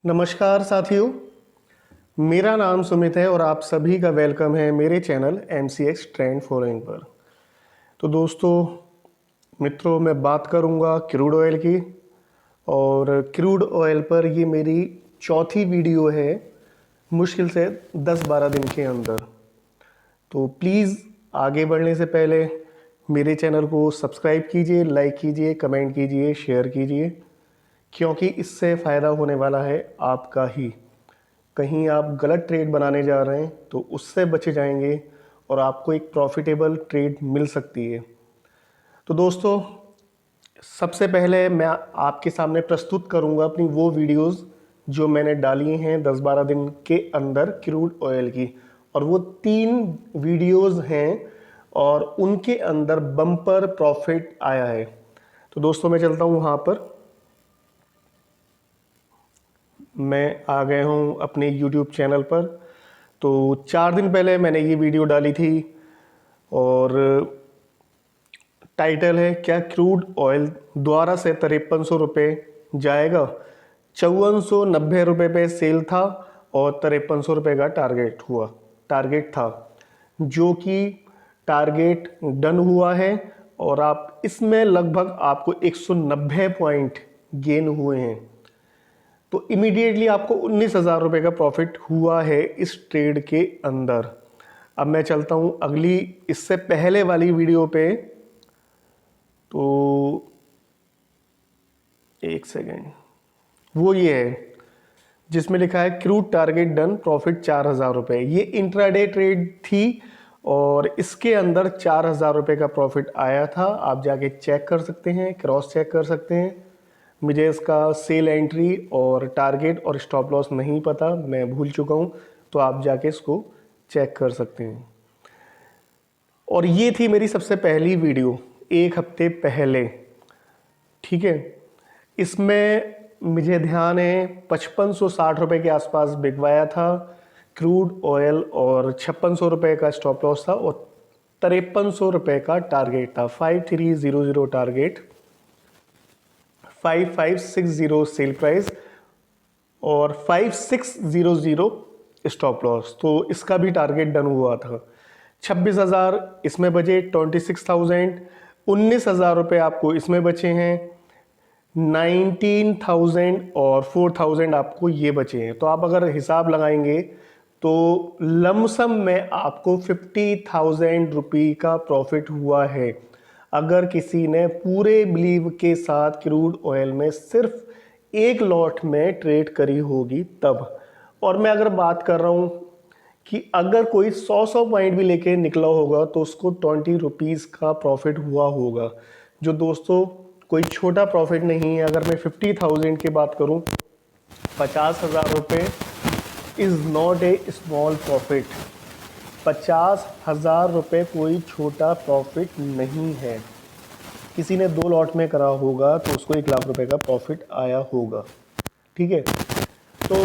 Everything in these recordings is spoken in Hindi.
नमस्कार साथियों, मेरा नाम सुमित है और आप सभी का वेलकम है मेरे चैनल MCX ट्रेंड फॉलोइंग पर। तो दोस्तों मित्रों, मैं बात करूंगा क्रूड ऑयल की। और क्रूड ऑयल पर ये मेरी चौथी वीडियो है, मुश्किल से 10-12 दिन के अंदर। तो प्लीज़ आगे बढ़ने से पहले मेरे चैनल को सब्सक्राइब कीजिए, लाइक कीजिए, कमेंट कीजिए, शेयर कीजिए, क्योंकि इससे फ़ायदा होने वाला है आपका ही। कहीं आप गलत ट्रेड बनाने जा रहे हैं तो उससे बचे जाएंगे और आपको एक प्रॉफिटेबल ट्रेड मिल सकती है। तो दोस्तों, सबसे पहले मैं आपके सामने प्रस्तुत करूंगा अपनी वो वीडियोस जो मैंने डाली हैं 10-12 दिन के अंदर क्रूड ऑयल की। और वो 3 वीडियोस हैं और उनके अंदर बम्पर प्रॉफिट आया है। तो दोस्तों मैं चलता हूं वहां पर। मैं आ गया हूँ अपने YouTube चैनल पर। तो 4 दिन पहले मैंने ये वीडियो डाली थी और टाइटल है, क्या क्रूड ऑयल द्वारा से 5300 रुपये जाएगा। 5490 रुपये पे सेल था और 5300 रुपये का टारगेट था, जो कि टारगेट डन हुआ है। और आप इसमें लगभग आपको 190 पॉइंट गेन हुए हैं। तो इमीडिएटली आपको 19,000 रुपये का प्रॉफिट हुआ है इस ट्रेड के अंदर। अब मैं चलता हूँ अगली, इससे पहले वाली वीडियो पे। तो एक सेकेंड, वो ये है जिसमें लिखा है क्रूड टारगेट डन, प्रॉफिट 4,000 रुपये। ये इंट्राडे ट्रेड थी और इसके अंदर 4,000 रुपये का प्रॉफिट आया था। आप जाके चेक कर सकते हैं, क्रॉस चेक कर सकते हैं। मुझे इसका सेल एंट्री और टारगेट और स्टॉप लॉस नहीं पता, मैं भूल चुका हूँ। तो आप जाके इसको चेक कर सकते हैं। और ये थी मेरी सबसे पहली वीडियो 1 हफ्ते पहले, ठीक है। इसमें मुझे ध्यान है 5560 रुपये के आसपास बिकवाया था क्रूड ऑयल और 5600 रुपये का स्टॉप लॉस था और 5300 रुपये का टारगेट था। 5300 टारगेट, 5560 सेल प्राइस और 5600 स्टॉप लॉस। तो इसका भी टारगेट डन हुआ था। 26,000 इसमें बचे, 26,000, 19,000 रुपये आपको इसमें बचे हैं, 19,000 और 4,000 आपको ये बचे हैं। तो आप अगर हिसाब लगाएंगे तो लमसम में आपको 50,000 रुपये का प्रॉफिट हुआ है, अगर किसी ने पूरे बिलीव के साथ क्रूड ऑयल में सिर्फ एक लॉट में ट्रेड करी होगी तब। और मैं अगर बात कर रहा हूँ कि अगर कोई 100 पॉइंट भी लेके निकला होगा तो उसको 20 रुपीज़ का प्रॉफिट हुआ होगा, जो दोस्तों कोई छोटा प्रॉफिट नहीं है। अगर मैं 50,000 की बात करूं, 50,000 रुपये is not a small profit. 50,000 रुपये कोई छोटा प्रॉफिट नहीं है। किसी ने 2 लॉट में करा होगा तो उसको 1 लाख रुपए का प्रॉफिट आया होगा, ठीक है। तो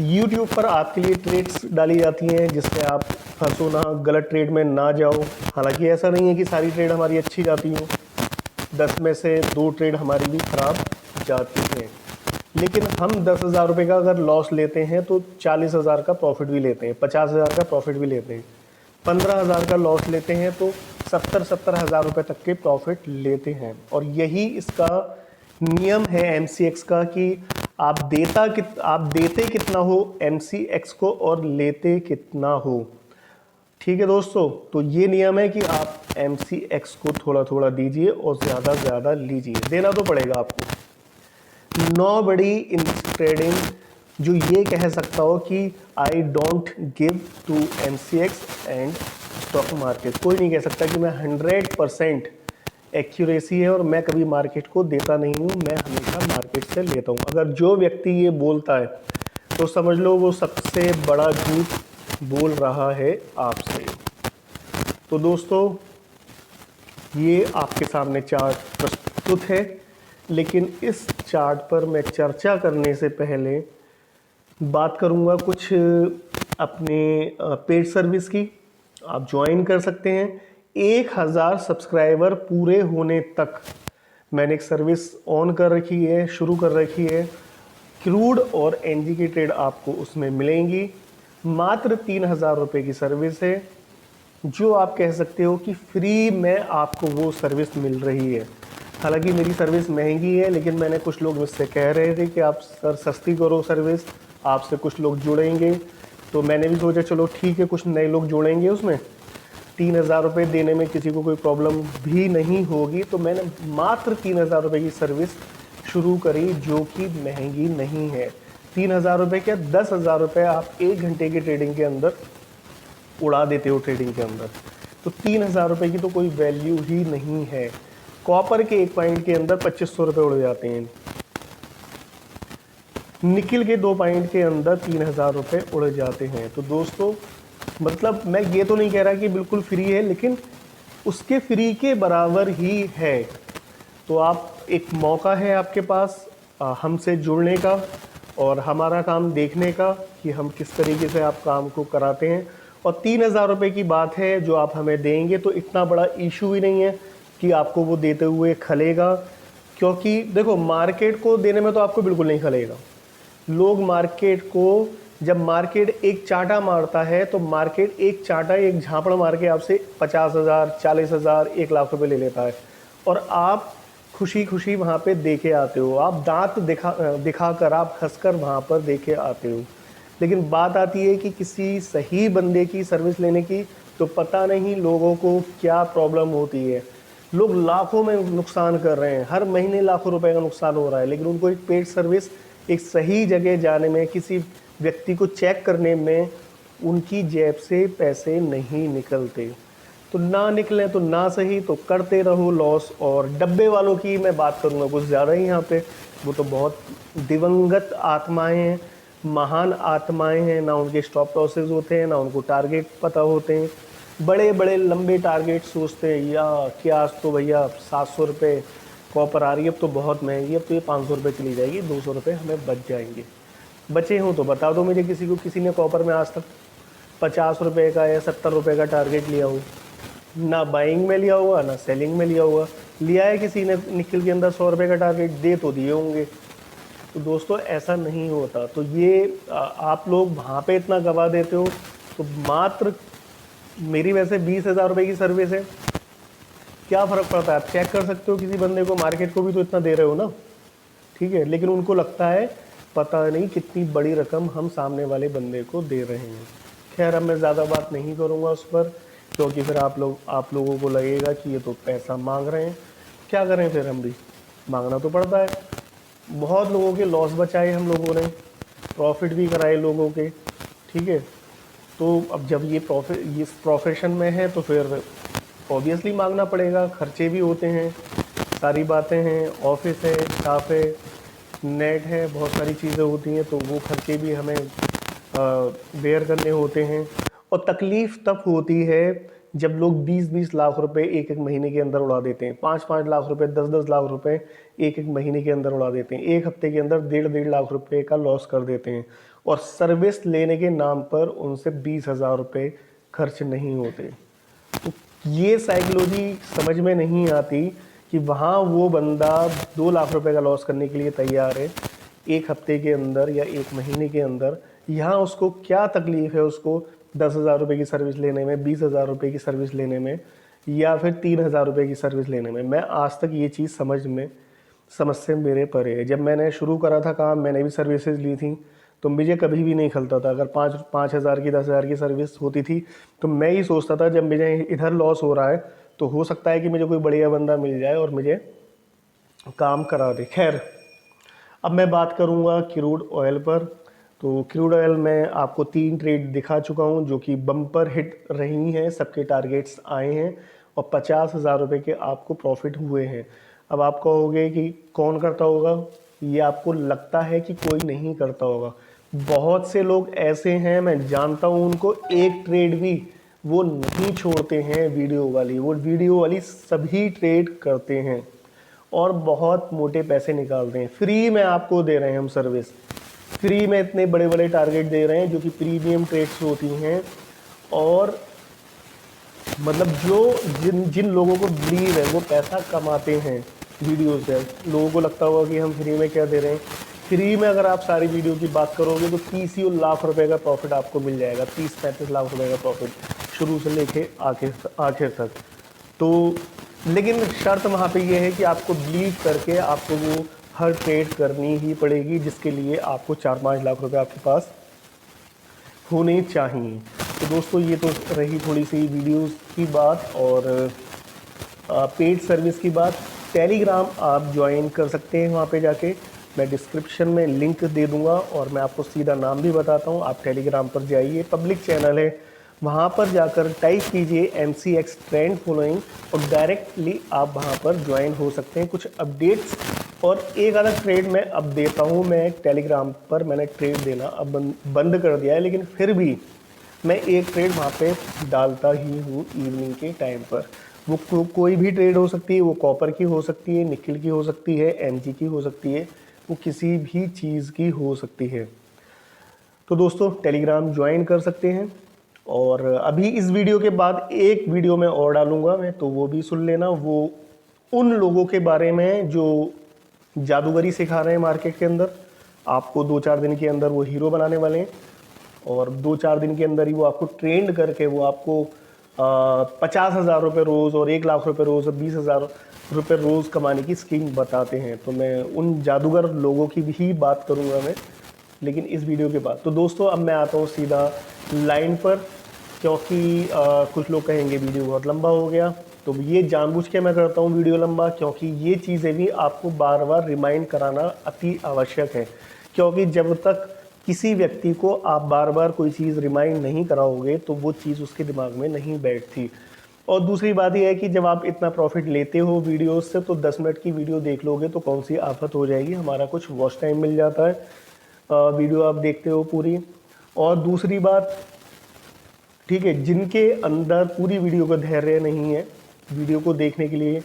YouTube पर आपके लिए ट्रेड्स डाली जाती हैं जिससे आप फंसो ना, गलत ट्रेड में ना जाओ। हालांकि ऐसा नहीं है कि सारी ट्रेड हमारी अच्छी जाती हो, 10 में से 2 ट्रेड हमारी भी खराब जाती हैं। लेकिन हम 10,000 रुपये का अगर लॉस लेते हैं तो 40,000 का प्रॉफिट भी लेते हैं, 50,000 का प्रॉफिट भी लेते हैं। 15,000 का लॉस लेते हैं तो 70,000 रुपये तक के प्रॉफिट लेते हैं। और यही इसका नियम है MCX का कि आप देते कितना हो MCX को और लेते कितना हो, ठीक है दोस्तों। तो ये नियम है कि आप MCX को थोड़ा थोड़ा दीजिए और ज़्यादा ज़्यादा लीजिए, देना तो पड़ेगा आपको। नोबडी इन ट्रेडिंग जो ये कह सकता हो कि I don't give to MCX and stock market, कोई नहीं कह सकता कि मैं 100% एक्यूरेसी है और मैं कभी मार्केट को देता नहीं हूँ, मैं हमेशा मार्केट से लेता हूँ। अगर जो व्यक्ति ये बोलता है तो समझ लो वो सबसे बड़ा झूठ बोल रहा है आपसे। तो दोस्तों, ये आपके सामने चार्ट प्रस्तुत है, लेकिन इस चार्ट पर मैं चर्चा करने से पहले बात करूंगा कुछ अपने पेड सर्विस की। आप ज्वाइन कर सकते हैं। 1,000 सब्सक्राइबर पूरे होने तक मैंने एक सर्विस ऑन कर रखी है, शुरू कर रखी है, क्रूड और एनजी की ट्रेड आपको उसमें मिलेंगी। मात्र 3,000 रुपये की सर्विस है, जो आप कह सकते हो कि फ्री में आपको वो सर्विस मिल रही है। हालांकि मेरी सर्विस महंगी है, लेकिन मैंने कुछ लोग मुझसे कह रहे थे कि आप सर सस्ती करो सर्विस, आपसे कुछ लोग जुड़ेंगे, तो मैंने भी सोचा चलो ठीक है, कुछ नए लोग जुड़ेंगे उसमें। 3,000 रुपये देने में किसी को कोई प्रॉब्लम भी नहीं होगी, तो मैंने मात्र 3,000 रुपये की सर्विस शुरू करी, जो कि महंगी नहीं है। 3,000 रुपये क्या, 10,000 रुपये आप 1 घंटे की ट्रेडिंग के अंदर उड़ा देते हो ट्रेडिंग के अंदर। तो 3,000 रुपये की तो कोई वैल्यू ही नहीं है। कॉपर के 1 पॉइंट के अंदर 2,500 रुपये उड़ जाते हैं, निकिल के 2 पॉइंट के अंदर 3,000 रुपये उड़ जाते हैं। तो दोस्तों, मतलब मैं ये तो नहीं कह रहा कि बिल्कुल फ्री है, लेकिन उसके फ्री के बराबर ही है। तो आप, एक मौका है आपके पास हमसे जुड़ने का और हमारा काम देखने का कि हम किस तरीके से आप काम को कराते हैं। और 3,000 रुपये की बात है जो आप हमें देंगे, तो इतना बड़ा इशू ही नहीं है कि आपको वो देते हुए खलेगा, क्योंकि देखो मार्केट को देने में तो आपको बिल्कुल नहीं खलेगा। लोग मार्केट को, जब मार्केट एक चाटा मारता है तो मार्केट एक चाटा, एक झापड़ मार के आपसे 50,000, 40,000, 1 लाख रुपए ले लेता है, और आप खुशी खुशी वहाँ पे देखे आते हो, आप दांत दिखाकर, आप हंसकर वहाँ पर देखे आते हो। लेकिन बात आती है कि किसी सही बंदे की सर्विस लेने की, तो पता नहीं लोगों को क्या प्रॉब्लम होती है। लोग लाखों में नुकसान कर रहे हैं, हर महीने लाखों रुपए का नुकसान हो रहा है, लेकिन उनको एक पेड सर्विस, एक सही जगह जाने में, किसी व्यक्ति को चेक करने में उनकी जेब से पैसे नहीं निकलते। तो ना निकले तो ना सही, तो करते रहो लॉस। और डब्बे वालों की मैं बात करूँगा कुछ ज़्यादा ही यहाँ पे, वो तो बहुत दिवंगत आत्माएं हैं, महान आत्माएं हैं। ना उनके स्टॉप लॉसेस होते हैं, ना उनको टारगेट पता होते हैं, बड़े बड़े लंबे टारगेट सोचते हैं, या क्या आज तो भैया 700 रुपये कॉपर आ रही है, अब तो बहुत महंगी, अब तो ये 500 रुपये चली जाएगी, 200 रुपये हमें बच जाएंगे। बचे हों तो बता दो मुझे, किसी ने कॉपर में आज तक 50 रुपये का या 70 रुपये का टारगेट लिया हो? ना बाइंग में लिया हुआ, ना सेलिंग में लिया हुआ। लिया है किसी ने निकल के अंदर 100 रुपये का टारगेट, दे तो दिए होंगे। तो दोस्तों ऐसा नहीं होता। तो ये आप लोग वहाँ पे इतना गवा देते हो, तो मात्र मेरी वैसे 20,000 रुपये की सर्विस है, क्या फ़र्क पड़ता है? आप चेक कर सकते हो किसी बंदे को, मार्केट को भी तो इतना दे रहे हो ना, ठीक है। लेकिन उनको लगता है पता नहीं कितनी बड़ी रकम हम सामने वाले बंदे को दे रहे हैं। खैर, अब मैं ज़्यादा बात नहीं करूँगा उस पर, क्योंकि फिर आप लोगों को लगेगा कि ये तो पैसा मांग रहे हैं। क्या करें फिर, हम भी मांगना तो पड़ता है। बहुत लोगों के लॉस बचाए हम लोगों ने, प्रॉफिट भी कराए लोगों के, ठीक है। तो अब जब ये इस प्रोफेशन में है तो फिर ऑब्वियसली मांगना पड़ेगा, खर्चे भी होते हैं, सारी बातें हैं, ऑफिस है, स्टाफ है, नेट है, बहुत सारी चीज़ें होती हैं, तो वो खर्चे भी हमें बेयर करने होते हैं। और तकलीफ़ तब होती है जब लोग 20-20 लाख रुपए एक महीने के अंदर उड़ा देते हैं, 5-5 लाख रुपए, 10-10 लाख रुपए एक महीने के अंदर उड़ा देते हैं, एक हफ्ते के अंदर 1.5-1.5 लाख रुपए का लॉस कर देते हैं, और सर्विस लेने के नाम पर उनसे 20,000 रुपये खर्च नहीं होते। तो ये साइकोलॉजी समझ में नहीं आती कि वहाँ वो बंदा 2 लाख रुपए का लॉस करने के लिए तैयार है एक हफ्ते के अंदर या एक महीने के अंदर। यहाँ उसको क्या तकलीफ़ है, उसको 10,000 रुपये की सर्विस लेने में, 20,000 रुपये की सर्विस लेने में, या फिर 3,000 रुपये की सर्विस लेने में। मैं आज तक ये चीज़ समझ से मेरे परे है। जब मैंने शुरू करा था काम, मैंने भी सर्विसेज ली थी, तो मुझे कभी भी नहीं खलता था। अगर 5,000 की, 10,000 की सर्विस होती थी, तो मैं ही सोचता था जब मुझे इधर लॉस हो रहा है तो हो सकता है कि मुझे कोई बढ़िया बंदा मिल जाए और मुझे काम करा दे। खैर, अब मैं बात करूँगा क्रूड ऑयल पर। तो क्रूड ऑयल में आपको 3 ट्रेड दिखा चुका हूँ जो कि बम्पर हिट रही हैं, सबके टारगेट्स आए हैं और 50,000 रुपये के आपको प्रॉफिट हुए हैं। अब आप कहोगे कि कौन करता होगा? ये आपको लगता है कि कोई नहीं करता होगा। बहुत से लोग ऐसे हैं, मैं जानता हूँ उनको, एक ट्रेड भी वो नहीं छोड़ते हैं वीडियो वाली। वो वीडियो वाली सभी ट्रेड करते हैं और बहुत मोटे पैसे निकालते हैं। फ्री में आपको दे रहे हैं हम सर्विस, फ्री में इतने बड़े बड़े टारगेट दे रहे हैं जो कि प्रीमियम ट्रेड्स होती हैं। और मतलब जिन लोगों को बिलीव है वो पैसा कमाते हैं वीडियो से। लोगों को लगता होगा कि हम फ्री में क्या दे रहे हैं, फ्री में अगर आप सारी वीडियो की बात करोगे तो 30 ही लाख रुपए का प्रॉफिट आपको मिल जाएगा, 30-35 लाख रुपए का प्रॉफिट शुरू से लेके आखिर तक। तो लेकिन शर्त वहाँ पे ये है कि आपको बिलीव करके आपको वो हर ट्रेड करनी ही पड़ेगी, जिसके लिए आपको 4-5 लाख रुपए आपके पास होने चाहिए। तो दोस्तों ये तो रही थोड़ी सी वीडियोस की बात और पेड सर्विस की बात। टेलीग्राम आप ज्वाइन कर सकते हैं, वहाँ पे जाके मैं डिस्क्रिप्शन में लिंक दे दूँगा और मैं आपको सीधा नाम भी बताता हूँ। आप टेलीग्राम पर जाइए, पब्लिक चैनल है, वहाँ पर जाकर टाइप कीजिए MCX ट्रेंड फॉलोइंग और डायरेक्टली आप वहाँ पर ज्वाइन हो सकते हैं। कुछ अपडेट्स और एक अलग ट्रेड मैं अब देता हूँ। मैं टेलीग्राम पर मैंने ट्रेड देना अब बंद कर दिया है, लेकिन फिर भी मैं एक ट्रेड वहाँ पे डालता ही हूँ इवनिंग के टाइम पर। वो कोई भी ट्रेड हो सकती है, वो कॉपर की हो सकती है, निकल की हो सकती है, MG की हो सकती है, वो किसी भी चीज़ की हो सकती है। तो दोस्तों टेलीग्राम ज्वाइन कर सकते हैं। और अभी इस वीडियो के बाद एक वीडियो मैं और डालूंगा मैं, तो वो भी सुन लेना। वो उन लोगों के बारे में जो जादूगरी सिखा रहे हैं मार्केट के अंदर। आपको 2-4 दिन के अंदर वो हीरो बनाने वाले हैं और 2-4 दिन के अंदर ही वो आपको ट्रेंड करके वो आपको 50,000 रुपये रोज़ और 1 लाख रुपये रोज़ और 20,000 रुपये रोज़ कमाने की स्कीम बताते हैं। तो मैं उन जादूगर लोगों की भी बात करूंगा मैं, लेकिन इस वीडियो के बाद। तो दोस्तों अब मैं आता हूँ सीधा लाइन पर, क्योंकि कुछ लोग कहेंगे वीडियो बहुत लंबा हो गया। तो ये जानबूझ के मैं करता हूँ वीडियो लंबा, क्योंकि ये चीज़ें भी आपको बार बार रिमाइंड कराना अति आवश्यक है। क्योंकि जब तक किसी व्यक्ति को आप बार बार कोई चीज़ रिमाइंड नहीं कराओगे तो वो चीज़ उसके दिमाग में नहीं बैठती। और दूसरी बात यह है कि जब आप इतना प्रॉफिट लेते हो वीडियोस से, तो 10 मिनट की वीडियो देख लोगे तो कौन सी आफत हो जाएगी, हमारा कुछ वॉच टाइम मिल जाता है, वीडियो आप देखते हो पूरी। और दूसरी बात, ठीक है, जिनके अंदर पूरी वीडियो का धैर्य नहीं है वीडियो को देखने के लिए,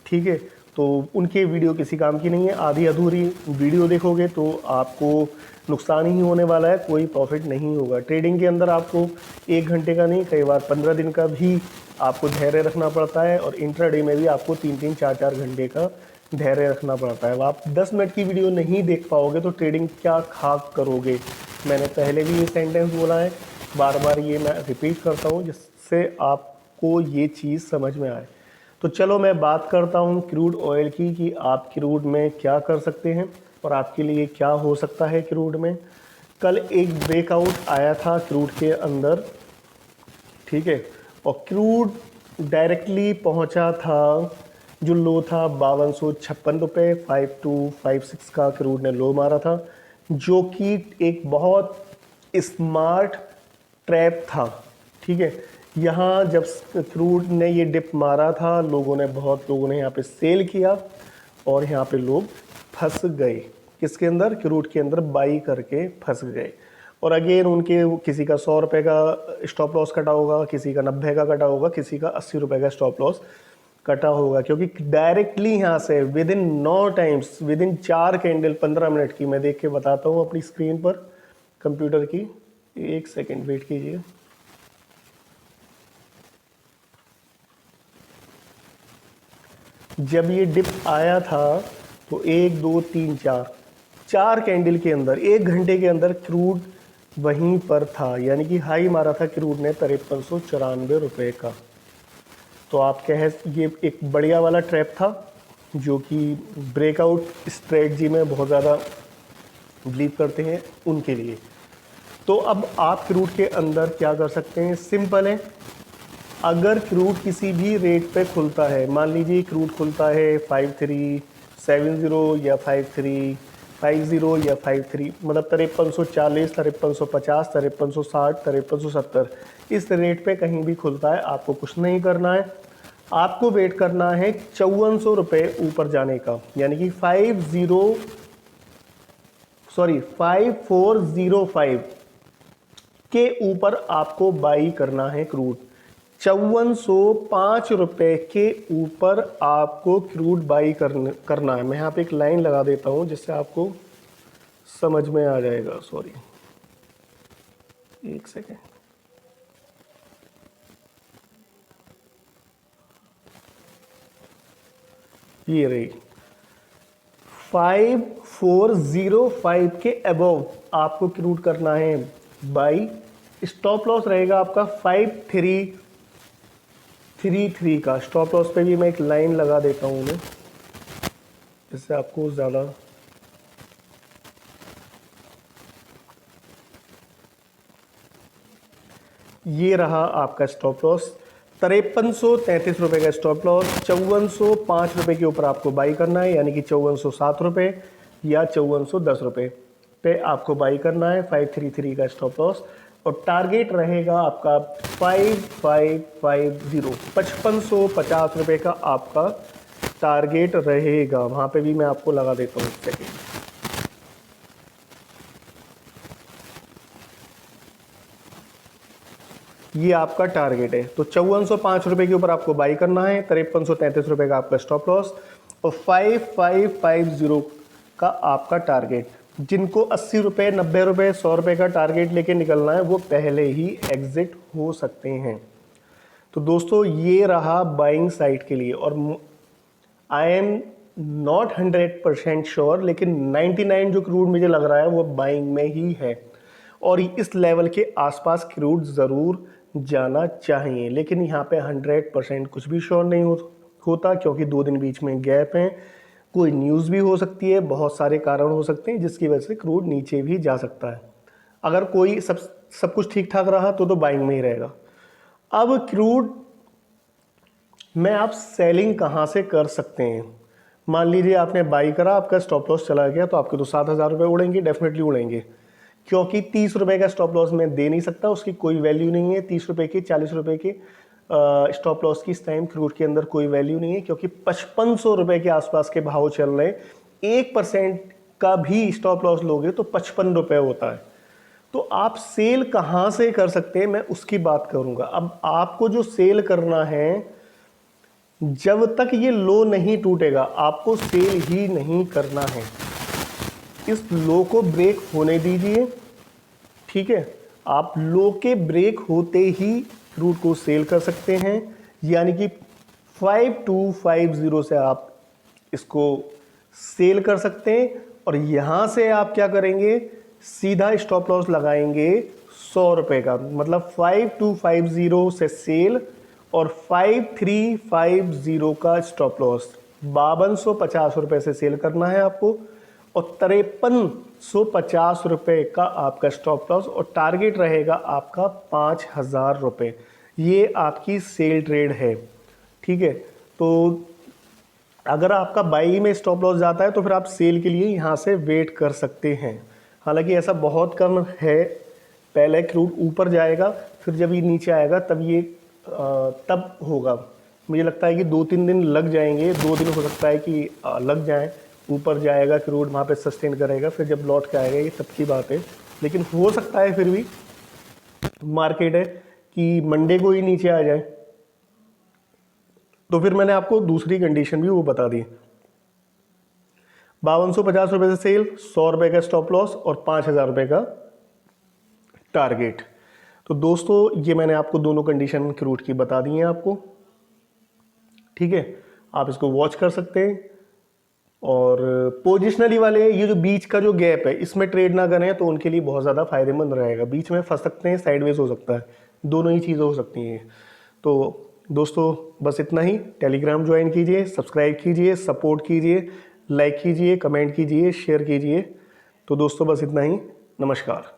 ठीक है, तो उनके वीडियो किसी काम की नहीं है। आधी अधूरी वीडियो देखोगे तो आपको नुकसान ही होने वाला है, कोई प्रॉफिट नहीं होगा। ट्रेडिंग के अंदर आपको 1 घंटे का नहीं, कई बार 15 दिन का भी आपको धैर्य रखना पड़ता है और इंट्राडे में भी आपको 3-3, 4-4 घंटे का धैर्य रखना पड़ता है। अब आप 10 मिनट की वीडियो नहीं देख पाओगे तो ट्रेडिंग क्या खाक करोगे। मैंने पहले भी ये सेंटेंस बोला है, बार बार ये मैं रिपीट करता हूँ जिससे आपको ये चीज़ समझ में आए। तो चलो मैं बात करता हूँ क्रूड ऑयल की, कि आप क्रूड में क्या कर सकते हैं और आपके लिए क्या हो सकता है क्रूड में। कल एक ब्रेकआउट आया था क्रूड के अंदर, ठीक है, और क्रूड डायरेक्टली पहुंचा था, जो लो था 5256 रुपये, 5256 का क्रूड ने लो मारा था, जो कि एक बहुत स्मार्ट ट्रैप था। ठीक है, यहाँ जब क्रूड ने ये डिप मारा था, बहुत लोगों ने यहाँ पे सेल किया और यहाँ पे लोग फंस गए। किसके अंदर? क्रूड के अंदर बाई करके फंस गए। और अगेन उनके किसी का 100 रुपये का स्टॉप लॉस कटा होगा, किसी का 90 का कटा होगा, किसी का 80 रुपये का स्टॉप लॉस कटा होगा, क्योंकि डायरेक्टली यहाँ से with in 9 times, with in 4 candle 15 minute की, मैं देख के बताता हूँ अपनी स्क्रीन पर कंप्यूटर की, 1 सेकेंड वेट कीजिए। जब ये डिप आया था तो 1 2 3 4 कैंडल के अंदर 1 घंटे के अंदर क्रूड वहीं पर था, यानी कि हाई मारा था क्रूड ने 5394 रुपये का। तो आप कह, ये एक बढ़िया वाला ट्रैप था जो कि ब्रेकआउट स्ट्रेटजी में बहुत ज़्यादा बिलीव करते हैं उनके लिए। तो अब आप क्रूड के अंदर क्या कर सकते हैं? सिंपल है, अगर क्रूड किसी भी रेट पे खुलता है, मान लीजिए क्रूड खुलता है 5370 या 5350 या 53, मतलब 5340, 5350, 5360, 5370, इस रेट पे कहीं भी खुलता है, आपको कुछ नहीं करना है। आपको वेट करना है 5400 रुपये ऊपर जाने का, यानी कि 5405 के ऊपर आपको बाई करना है क्रूड। 5405 रुपये के ऊपर आपको क्रूड बाई करना है। मैं यहाँ पे एक लाइन लगा देता हूँ जिससे आपको समझ में आ जाएगा। Sorry, 1 second. ये रही 5405 के अबव आपको क्रूड करना है बाई। स्टॉप लॉस रहेगा आपका 5333 का। स्टॉप लॉस पे भी मैं एक लाइन लगा देता हूँ उन्हें, जिससे आपको ज़्यादा ये रहा आपका स्टॉप लॉस 5333 रुपये का स्टॉप लॉस। 5405 रुपये के ऊपर आपको बाई करना है, यानी कि 5407 रुपये या 5410 रुपये पे आपको बाई करना है 533 का स्टॉप लॉस। और टारगेट रहेगा आपका 5550, 5550 रुपये का आपका टारगेट रहेगा। वहाँ पे भी मैं आपको लगा देता हूँ सेकेंड। ये आपका टारगेट है। तो 5405 रुपये के ऊपर आपको बाई करना है, 5333 रुपये का आपका स्टॉप लॉस और 5550 का आपका टारगेट। जिनको 80 रुपये, 90 रुपये, 100 रुपये का टारगेट लेके निकलना है वो पहले ही एग्जिट हो सकते हैं। तो दोस्तों ये रहा बाइंग साइड के लिए। और आई एम नॉट 100% श्योर, लेकिन 99 जो क्रूड मुझे लग रहा है वो बाइंग में ही है और इस लेवल के आसपास क्रूड ज़रूर जाना चाहिए। लेकिन यहाँ पे 100% कुछ भी श्योर नहीं होता, क्योंकि 2 दिन बीच में गैप हैं। कोई न्यूज़ भी हो सकती है, बहुत सारे कारण हो सकते हैं जिसकी वजह से क्रूड नीचे भी जा सकता है। अगर कोई सब कुछ ठीक ठाक रहा तो बाइंग में ही रहेगा। अब क्रूड में आप सेलिंग कहाँ से कर सकते हैं? मान लीजिए आपने बाई करा, आपका स्टॉप लॉस चला गया, तो आपके तो 7000 रुपये उड़ेंगे, डेफिनेटली उड़ेंगे, क्योंकि 30 रुपये का स्टॉप लॉस मैं दे नहीं सकता, उसकी कोई वैल्यू नहीं है। 30 रुपये की, 40 रुपये की स्टॉप लॉस की इस टाइम क्रूड के अंदर कोई वैल्यू नहीं है, क्योंकि 5500 रुपये के आसपास के भाव चल रहे। 1% का भी स्टॉप लॉस लोगे तो 55 रुपये होता है। तो आप सेल कहाँ से कर सकते हैं, मैं उसकी बात करूँगा। अब आपको जो सेल करना है, जब तक ये लो नहीं टूटेगा आपको सेल ही नहीं करना है। इस लो को ब्रेक होने दीजिए, ठीक है। आप लो के ब्रेक होते ही क्रूड को सेल कर सकते हैं, यानी कि 5250 से आप इसको सेल कर सकते हैं। और यहाँ से आप क्या करेंगे, सीधा स्टॉप लॉस लगाएंगे 100 रुपये का, मतलब 5250 से सेल और 5350 का स्टॉप लॉस। 5250 रुपये से सेल करना है आपको और 5350 रुपये का आपका स्टॉप लॉस और टारगेट रहेगा आपका 5000 रुपये। ये आपकी सेल ट्रेड है, ठीक है। तो अगर आपका बाई में स्टॉप लॉस जाता है तो फिर आप सेल के लिए यहाँ से वेट कर सकते हैं। हालांकि ऐसा बहुत कम है, पहले क्रूड ऊपर जाएगा, फिर जब ये नीचे आएगा तब होगा। मुझे लगता है कि 2-3 दिन लग जाएंगे, 2 दिन हो सकता है कि लग जाएं। ऊपर जाएगा क्रूड, वहाँ पे सस्टेन करेगा, फिर जब लौट के आएगा, ये तब की बात है। लेकिन हो सकता है फिर भी मार्केट है कि मंडे को ही नीचे आ जाए। तो फिर मैंने आपको दूसरी कंडीशन भी वो बता दी। 5250 रुपये से सेल, 100 रुपये का स्टॉप लॉस और 5000 रुपये का टारगेट। तो दोस्तों ये मैंने आपको दोनों कंडीशन क्रूड की बता दी हैं आपको, ठीक है। आप इसको वॉच कर सकते हैं। और पोजिशनली वाले ये जो बीच का जो गैप है, इसमें ट्रेड ना करें तो उनके लिए बहुत ज़्यादा फायदेमंद रहेगा। बीच में फंस सकते हैं, साइडवेज हो सकता है, दोनों ही चीज़ें हो सकती हैं। तो दोस्तों बस इतना ही। टेलीग्राम ज्वाइन कीजिए, सब्सक्राइब कीजिए, सपोर्ट कीजिए, लाइक कीजिए, कमेंट कीजिए, शेयर कीजिए। तो दोस्तों बस इतना ही। नमस्कार।